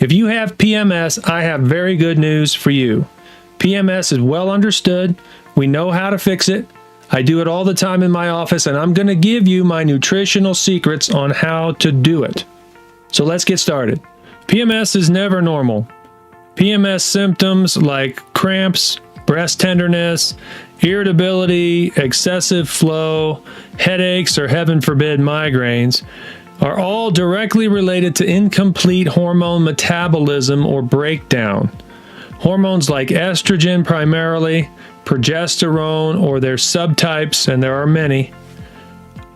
If you have PMS, I have very good news for you. PMS is well understood. We know how to fix it. I do it all the time in my office, and I'm going to give you my nutritional secrets on how to do it. So let's get started. PMS is never normal. PMS symptoms like cramps, breast tenderness, irritability, excessive flow, headaches, or heaven forbid, migraines, are all directly related to incomplete hormone metabolism or breakdown. Hormones like estrogen primarily, progesterone or their subtypes, and there are many,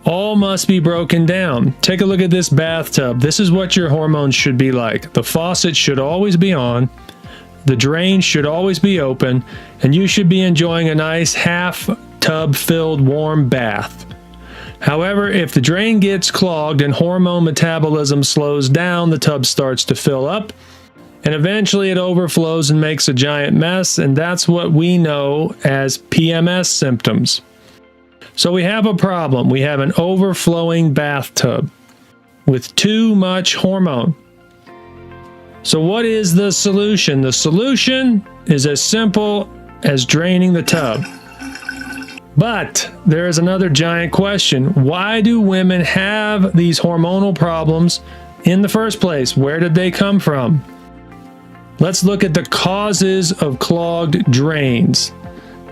all must be broken down. Take a look at this bathtub. This is what your hormones should be like. The faucet should always be on, the drain should always be open, and you should be enjoying a nice half tub filled warm bath. However, if the drain gets clogged and hormone metabolism slows down, the tub starts to fill up, and eventually it overflows and makes a giant mess, and that's what we know as PMS symptoms. So we have a problem. We have an overflowing bathtub with too much hormone. So what is the solution? The solution is as simple as draining the tub. But there is another giant question. Why do women have these hormonal problems in the first place? Where did they come from? Let's look at the causes of clogged drains.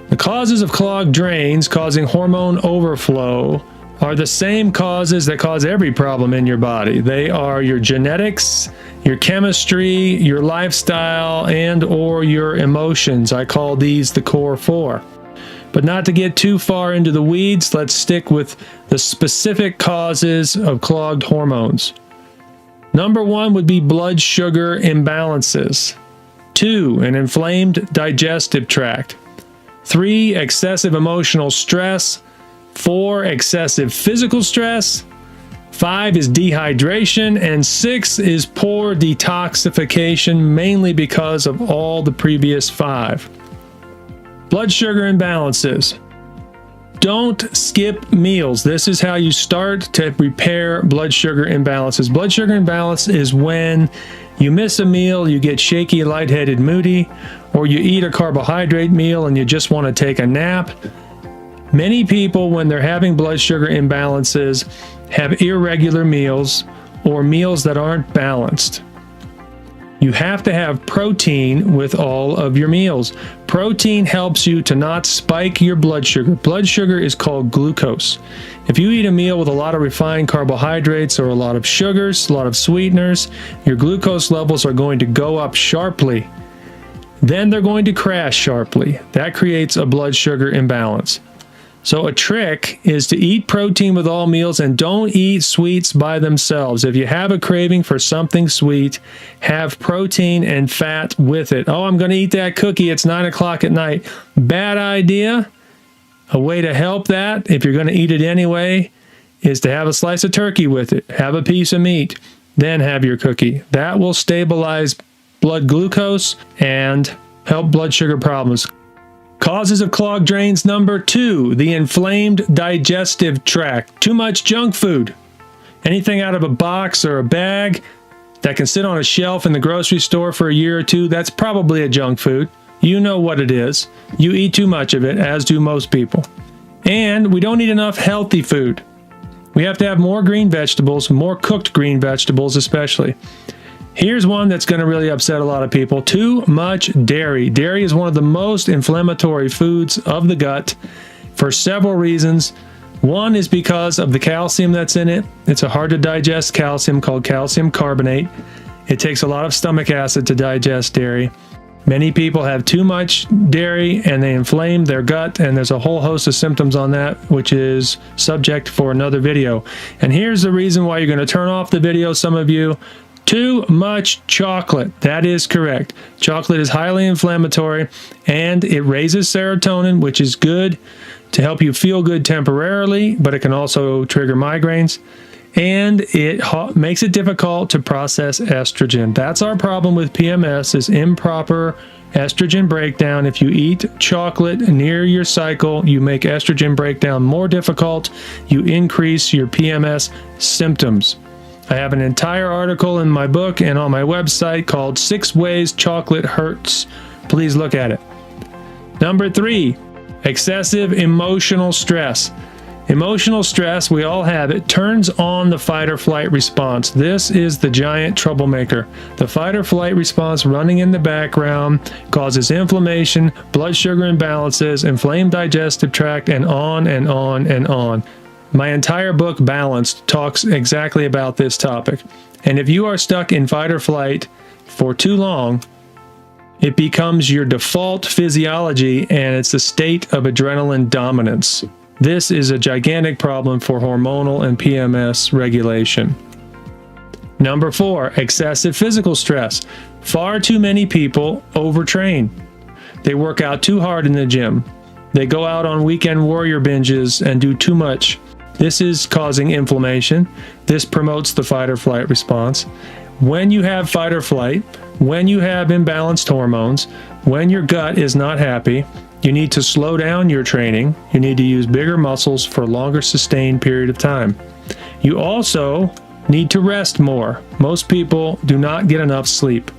The causes of clogged drains causing hormone overflow are the same causes that cause every problem in your body. They are your genetics, your chemistry, your lifestyle, and or your emotions. I call these the core four. But not to get too far into the weeds, let's stick with the specific causes of clogged hormones. Number one would be blood sugar imbalances. 2, an inflamed digestive tract. 3, excessive emotional stress. 4, excessive physical stress. 5 is dehydration. And 6 is poor detoxification, mainly because of all the previous 5. Blood sugar imbalances. Don't skip meals. This is how you start to repair blood sugar imbalances. Blood sugar imbalance is when you miss a meal, you get shaky, lightheaded, moody, or you eat a carbohydrate meal and you just want to take a nap. Many people, when they're having blood sugar imbalances, have irregular meals or meals that aren't balanced. You have to have protein with all of your meals. Protein helps you to not spike your blood sugar. Blood sugar is called glucose. If you eat a meal with a lot of refined carbohydrates or a lot of sugars, a lot of sweeteners, your glucose levels are going to go up sharply. Then they're going to crash sharply. That creates a blood sugar imbalance. So a trick is to eat protein with all meals and don't eat sweets by themselves. If you have a craving for something sweet, have protein and fat with it. Oh, I'm going to eat that cookie. It's 9 o'clock at night. Bad idea. A way to help that, if you're going to eat it anyway, is to have a slice of turkey with it. Have a piece of meat. Then have your cookie. That will stabilize blood glucose and help blood sugar problems. Causes of clogged drains number 2, the inflamed digestive tract. Too much junk food. Anything out of a box or a bag that can sit on a shelf in the grocery store for a year or two, that's probably a junk food. You know what it is. You eat too much of it, as do most people. And we don't eat enough healthy food. We have to have more green vegetables, more cooked green vegetables especially. Here's one that's going to really upset a lot of people. Too much dairy. Dairy is one of the most inflammatory foods of the gut for several reasons. One is because of the calcium that's in it. It's a hard to digest calcium called calcium carbonate. It takes a lot of stomach acid to digest dairy. Many people have too much dairy and they inflame their gut, and there's a whole host of symptoms on that, which is subject for another video. And here's the reason why you're going to turn off the video, some of you. Too much chocolate. That is correct. Chocolate is highly inflammatory and it raises serotonin, which is good to help you feel good temporarily, but it can also trigger migraines. And it makes it difficult to process estrogen. That's our problem with PMS, is improper estrogen breakdown. If you eat chocolate near your cycle, you make estrogen breakdown more difficult. You increase your PMS symptoms. I have an entire article in my book and on my website called 6 Ways Chocolate Hurts. Please look at it. Number 3, excessive emotional stress. Emotional stress, we all have it, turns on the fight or flight response. This is the giant troublemaker. The fight or flight response running in the background causes inflammation, blood sugar imbalances, inflamed digestive tract, and on and on and on. My entire book, Balanced, talks exactly about this topic. And if you are stuck in fight or flight for too long, it becomes your default physiology and it's a state of adrenaline dominance. This is a gigantic problem for hormonal and PMS regulation. Number 4, excessive physical stress. Far too many people overtrain. They work out too hard in the gym. They go out on weekend warrior binges and do too much. This is causing inflammation. This promotes the fight or flight response. When you have fight or flight, when you have imbalanced hormones, when your gut is not happy, you need to slow down your training. You need to use bigger muscles for a longer sustained period of time. You also need to rest more. Most people do not get enough sleep.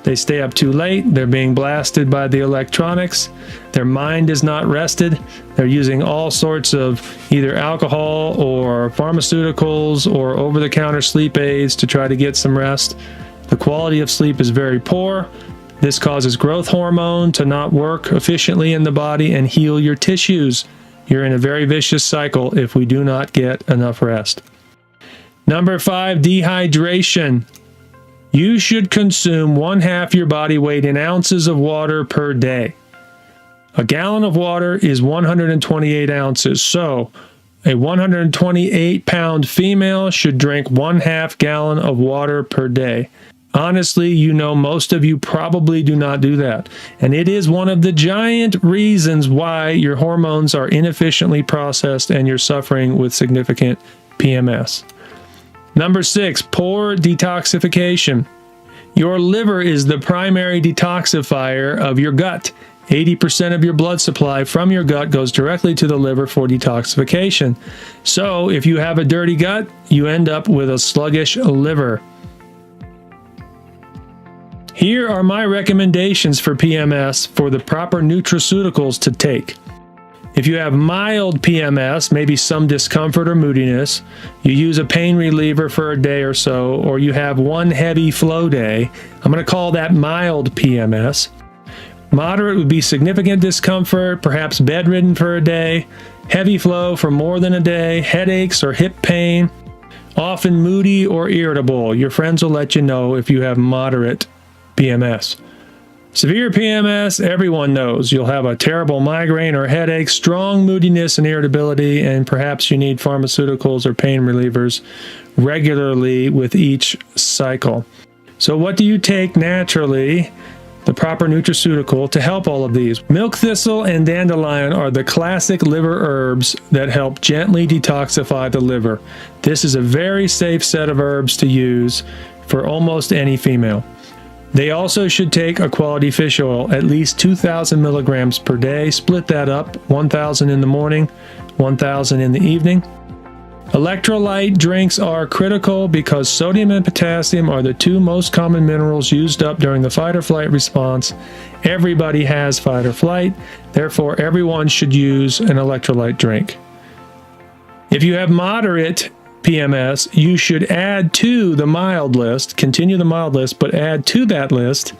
They stay up too late. They're being blasted by the electronics. Their mind is not rested. They're using all sorts of either alcohol or pharmaceuticals or over-the-counter sleep aids to try to get some rest. The quality of sleep is very poor. This causes growth hormone to not work efficiently in the body and heal your tissues. You're in a very vicious cycle if we do not get enough rest. Number 5, dehydration. You should consume 1/2 your body weight in ounces of water per day. A gallon of water is 128 ounces, so a 128-pound female should drink 1/2 gallon of water per day. Honestly, you know, most of you probably do not do that. And it is one of the giant reasons why your hormones are inefficiently processed and you're suffering with significant PMS. Number 6, poor detoxification. Your liver is the primary detoxifier of your gut. 80% of your blood supply from your gut goes directly to the liver for detoxification. So if you have a dirty gut, you end up with a sluggish liver. Here are my recommendations for PMS for the proper nutraceuticals to take. If you have mild PMS, maybe some discomfort or moodiness, you use a pain reliever for a day or so, or you have one heavy flow day, I'm going to call that mild PMS. Moderate would be significant discomfort, perhaps bedridden for a day, heavy flow for more than a day, headaches or hip pain, often moody or irritable. Your friends will let you know if you have moderate PMS. Severe PMS, everyone knows. You'll have a terrible migraine or headache, strong moodiness and irritability, and perhaps you need pharmaceuticals or pain relievers regularly with each cycle. So what do you take naturally, the proper nutraceutical, to help all of these? Milk thistle and dandelion are the classic liver herbs that help gently detoxify the liver. This is a very safe set of herbs to use for almost any female. They also should take a quality fish oil, at least 2,000 milligrams per day. Split that up, 1,000 in the morning, 1,000 in the evening. Electrolyte drinks are critical because sodium and potassium are the 2 most common minerals used up during the fight or flight response. Everybody has fight or flight, therefore everyone should use an electrolyte drink. If you have moderate PMS, you should add to the mild list, continue the mild list, but add to that list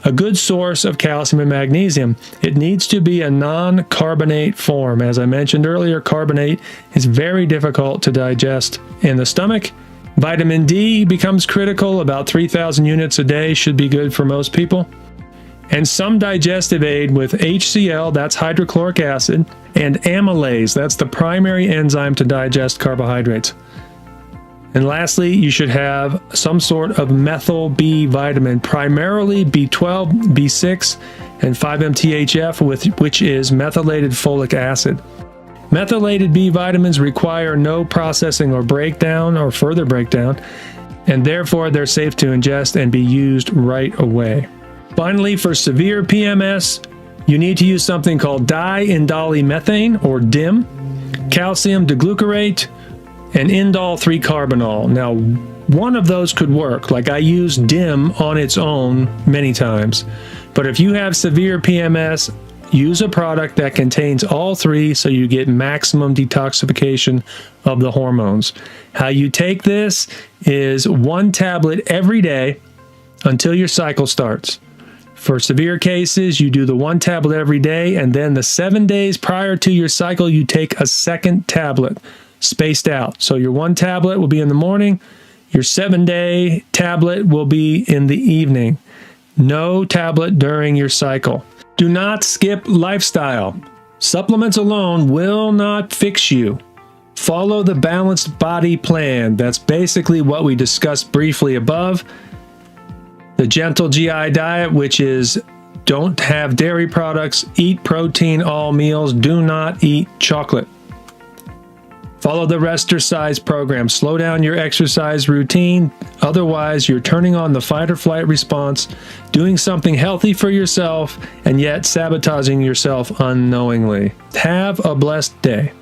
a good source of calcium and magnesium. It needs to be a non-carbonate form. As I mentioned earlier, carbonate is very difficult to digest in the stomach. Vitamin D becomes critical. About 3,000 units a day should be good for most people. And some digestive aid with HCl, that's hydrochloric acid, and amylase, that's the primary enzyme to digest carbohydrates. And lastly, you should have some sort of methyl B vitamin, primarily B12, B6, and 5-MTHF, which is methylated folic acid. Methylated B vitamins require no processing or breakdown or further breakdown, and therefore they're safe to ingest and be used right away. Finally, for severe PMS, you need to use something called diindolylmethane, or DIM, calcium diglucarate, and indole 3-carbinol. Now, one of those could work. Like I use DIM on its own many times. But if you have severe PMS, use a product that contains all three so you get maximum detoxification of the hormones. How you take this is 1 tablet every day until your cycle starts. For severe cases, you do the 1 tablet every day, and then the 7 days prior to your cycle, you take a second tablet spaced out. So your 1 tablet will be in the morning, your 7-day tablet will be in the evening. No tablet during your cycle. Do not skip lifestyle. Supplements alone will not fix you. Follow the balanced body plan. That's basically what we discussed briefly above. The gentle GI diet, which is don't have dairy products, eat protein all meals, do not eat chocolate. Follow the Restercise program. Slow down your exercise routine. Otherwise, you're turning on the fight or flight response, doing something healthy for yourself, and yet sabotaging yourself unknowingly. Have a blessed day.